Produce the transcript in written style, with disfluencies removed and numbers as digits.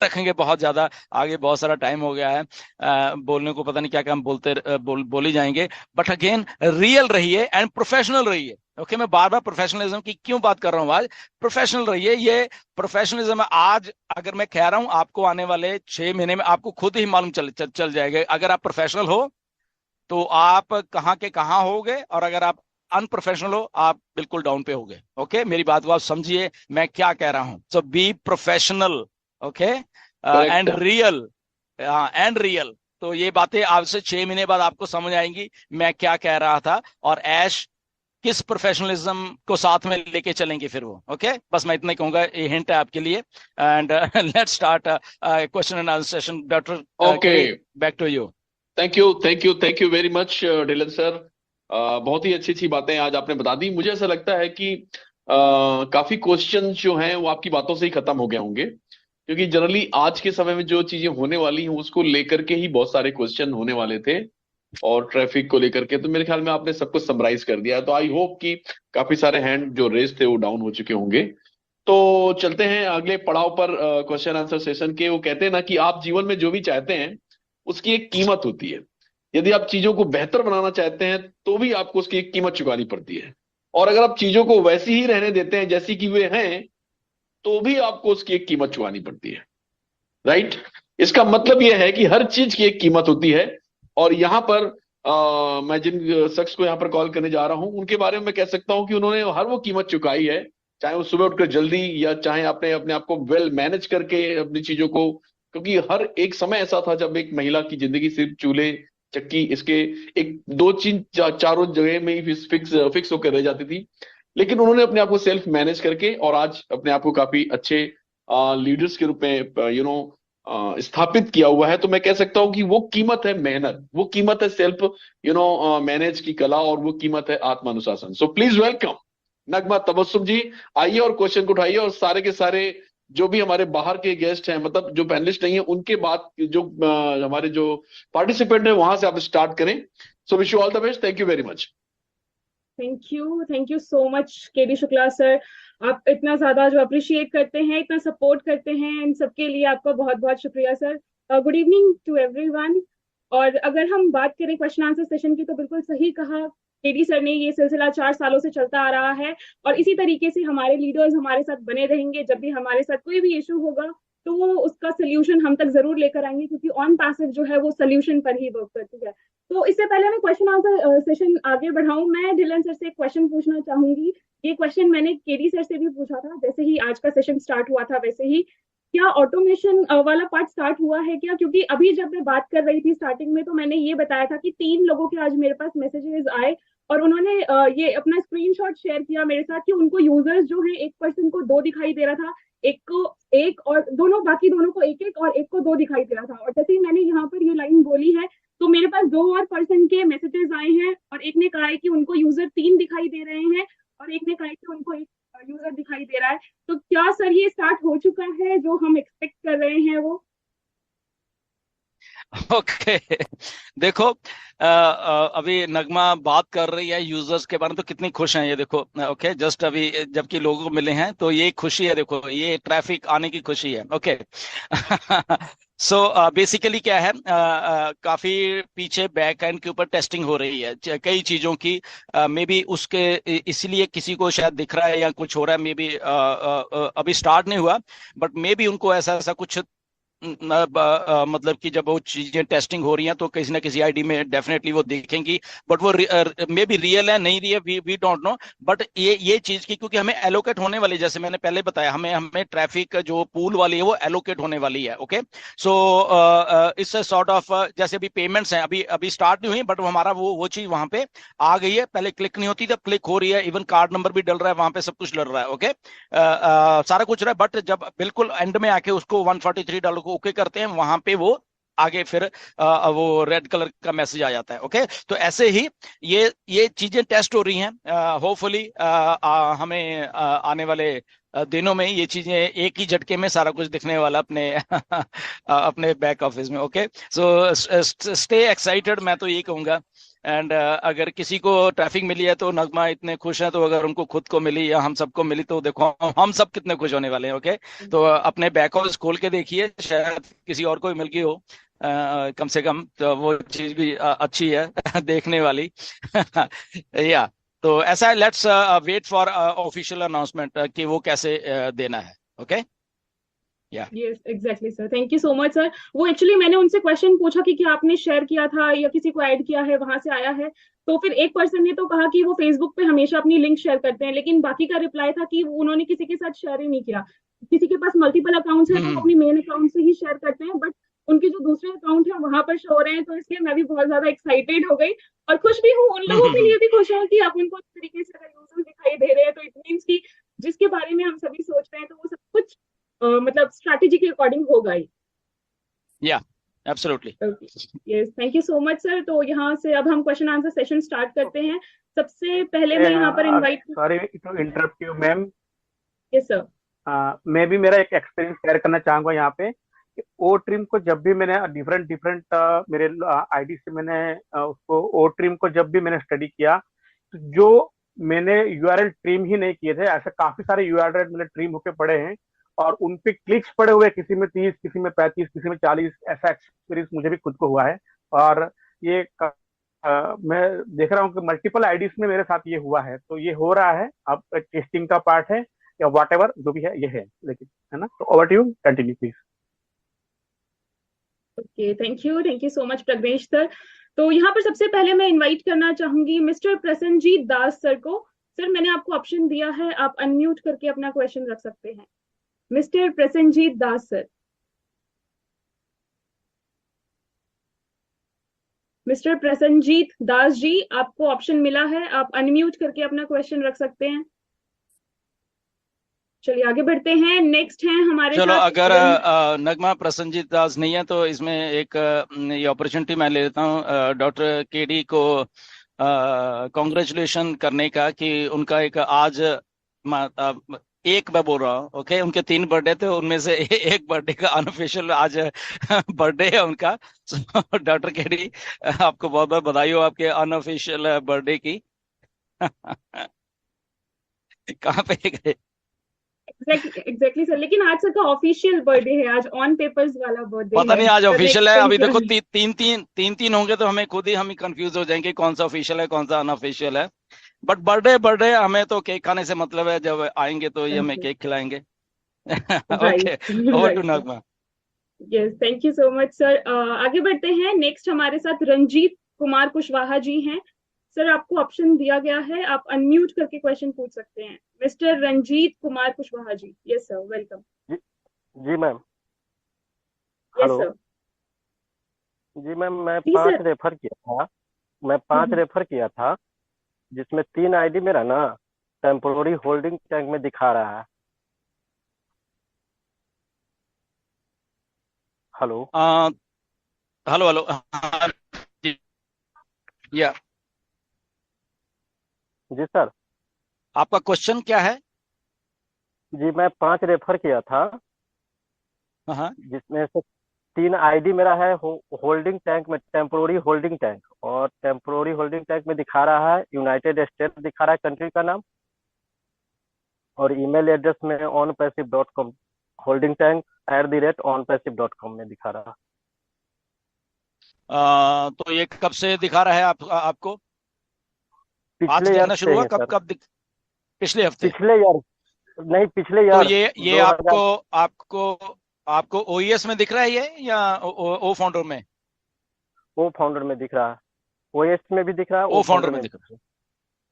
रखेंगे बहुत ज्यादा, आगे बहुत सारा टाइम हो गया है बोलने को, पता नहीं क्या क्या हम बोल ही जाएंगे। बट अगेन रियल रहिए एंड प्रोफेशनल रहिए। ओके, मैं बार बार प्रोफेशनलिज्म की क्यों बात कर रहा हूँ आज? प्रोफेशनल रहिए, ये प्रोफेशनलिज्म है। आज अगर मैं कह रहा हूँ, आपको आने वाले 6 महीने में आपको खुद ही मालूम चल जाएगा, अगर आप प्रोफेशनल हो तो आप कहाँ के कहाँ होगे, और अगर आप अनप्रोफेशनल हो आप बिल्कुल डाउन पे होगे। ओके, मेरी बात को आप समझिए मैं क्या कह रहा हूं। So be professional, okay, correct. And real, and real. तो ये बातें आज से 6 महीने बाद आपको समझ आएंगी मैं क्या कह रहा था, और ऐश किस प्रोफेशनलिज्म को साथ में लेके चलेंगे फिर वो। ओके, बस मैं इतना ही कहूंगा, ये हिंट है आपके लिए। And let's start question and answer session. Doctor okay. Kerry, back to you. Thank you, thank you, thank you very much Dylan sir. बहुत ही अच्छी अच्छी बातें आज आपने बता दी। मुझे ऐसा लगता है कि काफी क्वेश्चन जो हैं वो आपकी बातों से ही खत्म हो गए होंगे, क्योंकि जनरली आज के समय में जो चीजें होने वाली हैं उसको लेकर के ही बहुत सारे क्वेश्चन होने वाले थे, और ट्रैफिक को लेकर के। तो मेरे ख्याल में आपने सब कुछ समराइज कर दिया है, तो आई होप कि काफी सारे हैंड जो रेस थे वो डाउन हो चुके होंगे। तो चलते हैं अगले पड़ाव पर, क्वेश्चन आंसर सेशन के। वो कहते हैं ना कि आप जीवन में जो भी चाहते हैं उसकी एक कीमत होती है। यदि आप चीजों को बेहतर बनाना चाहते हैं तो भी आपको उसकी एक कीमत चुकानी पड़ती है, और अगर आप चीजों को वैसी ही रहने देते हैं जैसी कि वे हैं तो भी आपको उसकी एक कीमत चुकानी पड़ती है। राइट। इसका मतलब यह है कि हर चीज की एक कीमत होती है। और यहां पर मैं जिन शख्स को यहां पर कॉल करने जा रहा हूं उनके बारे में मैं कह सकता हूं कि उन्होंने हर वो कीमत चुकाई है, चाहे वो सुबह उठकर जल्दी, या चाहे आपने अपने आप को वेल मैनेज करके अपनी चीजों को। क्योंकि हर एक समय ऐसा था जब एक महिला की जिंदगी सिर्फ चूल्हे, चक्की, इसके एक दो चीन चारों जगह में ही फिक्स फिक्स होकर रह जाती थी। लेकिन उन्होंने अपने आप को सेल्फ मैनेज करके और आज अपने आप को काफी अच्छे लीडर्स के रूप में स्थापित किया हुआ है। तो मैं कह सकता हूं कि वो कीमत है मेहनत, वो कीमत है सेल्फ मैनेज की कला, और वो कीमत है आत्मानुशासन। सो प्लीज वेलकम नगमा तबस्सुम जी। आइए और क्वेश्चन को उठाइए, और सारे के सारे जो भी हमारे बाहर के गेस्ट हैं, मतलब जो पैनलिस्ट नहीं है, उनके बाद जो हमारे जो पार्टिसिपेंट है वहां से आप स्टार्ट करें। So wish you all the best. Thank you very much. Thank you so much KD Shukla sir. आप इतना ज्यादा जो अप्रिशिएट करते हैं, इतना सपोर्ट करते हैं, इन सबके लिए आपका बहुत बहुत शुक्रिया sir. Good evening to everyone. और अगर हम बात करें क्वेश्चन आंसर सेशन की, तो बिल्कुल सही कहा केडी सर ने, ये सिलसिला 4 सालों से चलता आ रहा है, और इसी तरीके से हमारे लीडर्स हमारे साथ बने रहेंगे। जब भी हमारे साथ कोई भी इशू होगा तो वो उसका सोल्यूशन हम तक जरूर लेकर आएंगे, क्योंकि ऑन पैसिव जो है वो सोल्यूशन पर ही वर्क करती है। तो इससे पहले मैं क्वेश्चन आंसर सेशन आगे बढ़ाऊं, मैं डिलन सर से एक क्वेश्चन पूछना चाहूंगी। ये क्वेश्चन मैंने केडी सर से भी पूछा था, जैसे ही आज का सेशन स्टार्ट हुआ था वैसे ही। क्या ऑटोमेशन वाला पार्ट स्टार्ट हुआ है क्या? क्योंकि अभी जब मैं बात कर रही थी स्टार्टिंग में, तो मैंने ये बताया था कि 3 लोगों के आज मेरे पास मैसेजेस आए, और उन्होंने ये अपना स्क्रीनशॉट शेयर किया मेरे साथ कि उनको यूजर्स जो है, एक पर्सन को 2 दिखाई दे रहा था, एक को एक, और दोनों बाकी दोनों को एक एक, और एक को 2 दिखाई दे रहा था। और जैसे ही मैंने यहाँ पर ये लाइन बोली है, तो मेरे पास 2 और पर्सन के मैसेजेस आए हैं, और एक ने कहा है कि उनको यूजर 3 दिखाई दे रहे हैं, और एक ने कहा है कि उनको एक यूजर दिखाई दे रहा है। तो क्या सर ये स्टार्ट हो चुका है जो हम एक्सपेक्ट कर रहे हैं वो? ओके देखो, अभी नगमा बात कर रही है यूजर्स के बारे में, तो कितनी खुश हैं ये देखो। ओके, जस्ट अभी जबकि लोगों को मिले हैं, तो ये खुशी है, देखो ये ट्रैफिक आने की खुशी है। ओके सो बेसिकली क्या है, काफी पीछे बैक एंड के ऊपर टेस्टिंग हो रही है कई चीजों की। मे बी उसके इसलिए किसी को शायद दिख रहा है या कुछ हो रहा है, मे बी अभी स्टार्ट नहीं हुआ, बट मे बी उनको ऐसा ऐसा कुछ मतलब कि जब वो चीजें टेस्टिंग हो रही हैं तो किसी ना किसी आईडी में डेफिनेटली वो देखेंगी। बट वो मे बी रियल है नहीं real, we don't know. But ये चीज की, क्योंकि हमें एलोकेट होने वाली, जैसे मैंने पहले बताया, हमें हमें ट्रैफिक जो पूल वाली है वो एलोकेट होने वाली है। Okay, so it's sort of, जैसे अभी पेमेंट्स हैं, अभी अभी स्टार्ट नहीं हुई, बट हमारा वो चीज वहां पे आ गई है। पहले क्लिक नहीं होती, तब क्लिक हो रही है, इवन कार्ड नंबर भी डल रहा है वहां पे, सब कुछ डल रहा है। ओके, सारा कुछ रहा है, बट जब बिल्कुल एंड में आके उसको $143 को ओके करते हैं, वहां पे वो आगे फिर वो रेड कलर का मैसेज आ जाता है। ओके, तो ऐसे ही ये चीजें टेस्ट हो रही हैं। होपफुली हमें आने वाले दिनों में ये चीजें एक ही झटके में सारा कुछ दिखने वाला अपने अपने बैक ऑफिस में। ओके, सो स्टे एक्साइटेड, मैं तो यही कहूंगा। एंड अगर किसी को ट्रैफिक मिली है तो नगमा इतने खुश हैं, तो अगर उनको खुद को मिली या हम सबको मिली तो देखो हम सब कितने खुश होने वाले हैं। ओके, तो अपने बैक ऑफिस खोल के देखिए, शायद किसी और को भी मिल गई हो, कम से कम तो वो चीज भी अच्छी है देखने वाली। या तो ऐसा है, let's wait for official announcement कि वो कैसे देना है। ओके, या yes exactly sir, thank you so much sir. वो एक्चुअली मैंने उनसे क्वेश्चन पूछा कि क्या आपने शेयर किया था या किसी को ऐड किया है, वहां से आया है। तो फिर एक पर्सन ने तो कहा कि वो फेसबुक पे हमेशा अपनी लिंक शेयर करते हैं, लेकिन बाकी का रिप्लाई था कि उन्होंने किसी के साथ शेयर ही नहीं किया। किसी के पास मल्टीपल अकाउंट्स हैं तो वो हम्म अपनी मेन अकाउंट से ही शेयर करते हैं, बट उनके जो दूसरे अकाउंट है वहां पर शो हो रहे हैं। तो इसलिए मैं भी बहुत ज्यादा एक्साइटेड हो गई और खुश भी हूँ। उन लोगों के लिए भी खुश हूँ कि आप उनको इस तरीके से अगर यूजर्स दिखाई दे रहे हैं, तो इट मीन्स कि जिसके बारे में हम सभी सोच रहे हैं तो वो सब कुछ मतलब स्ट्रैटेजी के अकॉर्डिंग होगा ही। या absolutely. Yes, thank you so much sir. तो यहाँ से अब हम क्वेश्चन आंसर सेशन स्टार्ट करते हैं। सबसे पहले मैं यहाँ पर invite. Sorry to interrupt you ma'am. Yes sir. मैं भी मेरा एक एक्सपीरियंस शेयर करना चाहूंगा यहाँ पे कि ओ ट्रिम को जब भी मैंने डिफरेंट डिफरेंट मेरे आईडी से मैंने उसको ओ ट्रिम को जब भी मैंने स्टडी किया, तो जो मैंने यूआरएल ट्रिम ही नहीं किए थे, ऐसे काफी सारे यूआरएल मेरे ट्रिम होके पड़े हैं और उन पे क्लिक्स पड़े हुए, किसी में 30, किसी में 35, किसी में 40। ऐसा एक्सपीरियंस मुझे भी खुद को हुआ है। और ये मैं देख रहा हूँ कि मल्टीपल आईडीज में मेरे साथ ये हुआ है। तो ये हो रहा है, अब टेस्टिंग का पार्ट है या वॉट एवर जो भी है ये है, लेकिन है ना। तो over to you, continue please. Okay, thank you so much Pragnesh sir. तो यहाँ पर सबसे पहले मैं इनवाइट करना चाहूंगी मिस्टर प्रसन्नजीत दास सर को। सर मैंने आपको ऑप्शन दिया है, आप अनम्यूट करके अपना क्वेश्चन रख सकते हैं। Mister Prasanjit Das sir. Mister Prasanjit Das ji, आपको ऑप्शन मिला है, आप अनम्यूट करके अपना क्वेश्चन रख सकते हैं। चलिए आगे बढ़ते हैं। नेक्स्ट हैं हमारे चलो, साथ अगर नगमा प्रसन्नजीत दास नहीं है तो इसमें एक ये अपॉर्चुनिटी मैं ले लेता हूँ डॉक्टर केडी को कॉन्ग्रेचुलेशन करने का कि उनका एक आज एक मैं बोल रहा हूँ, ओके, उनके 3 बर्थडे थे, उनमें से एक बर्थडे का अनऑफिशियल आज बर्थडे है उनका। डॉक्टर केडी, आपको बहुत बहुत बधाई हो आपके अनऑफिशियल बर्थडे की। कहाँ पे गए? एग्जैक्टली सर, लेकिन आज सर का ऑफिशियल बर्थडे है, आज ऑन पेपर्स वाला बर्थडे पता है। नहीं आज ऑफिशियल है, अभी देखो नेक्स्ट तीन होंगे तो हमें खुद ही हम कंफ्यूज हो जाएंगे कौन सा ऑफिशियल है कौन सा अनऑफिशियल है। बट बर्थडे बर्थडे हमें तो केक खाने से मतलब है, जब आएंगे तो ये हमें केक खिलाएंगे। Okay, right over to right. Nagma. Yes, thank you so much sir. आगे बढ़ते हैं। नेक्स्ट हमारे साथ रंजीत कुमार कुशवाहा जी हैं। सर आपको ऑप्शन दिया गया है, आप अनम्यूट करके क्वेश्चन पूछ सकते हैं। Mister Ranjeet Kumar Kushwaha ji. Yes sir, welcome. जी मैम। Yes hello sir. जी मैम, मैं जी 5 सर। रेफर किया था। मैं 5 रेफर किया था, जिसमें 3 आईडी मेरा ना टेम्पोररी होल्डिंग टैंक में दिखा रहा है। हेलो हेलो हेलो, हाँ, या जी सर। आपका क्वेश्चन क्या है? जी मैं 5 रेफर किया था, हाँ, जिसमें से 3 आईडी मेरा है होल्डिंग टैंक में, टेम्पोररी होल्डिंग टैंक। और टेम्पोररी होल्डिंग टैंक में दिखा रहा है यूनाइटेड स्टेट्स, दिखा रहा है कंट्री का नाम, और ईमेल एड्रेस में onpassive.com, होल्डिंग टैंक @onpassive.com में दिखा रहा है। तो ये कब से दिखा रहा है आपको? आज पिछले ईयर दिखना शुरू से हुआ? है कब सर। कब पिछले हफ्ते? पिछले ईयर नहीं, पिछले तो ईयर ये 2000। आपको ओईएस में दिख रहा है ये, या ओ फाउंडर में? ओ फाउंडर में दिख रहा है, ओएस में भी दिख रहा है, ओ ओ फाउंडर फाउंडर में में भी दिख दिख रहा रहा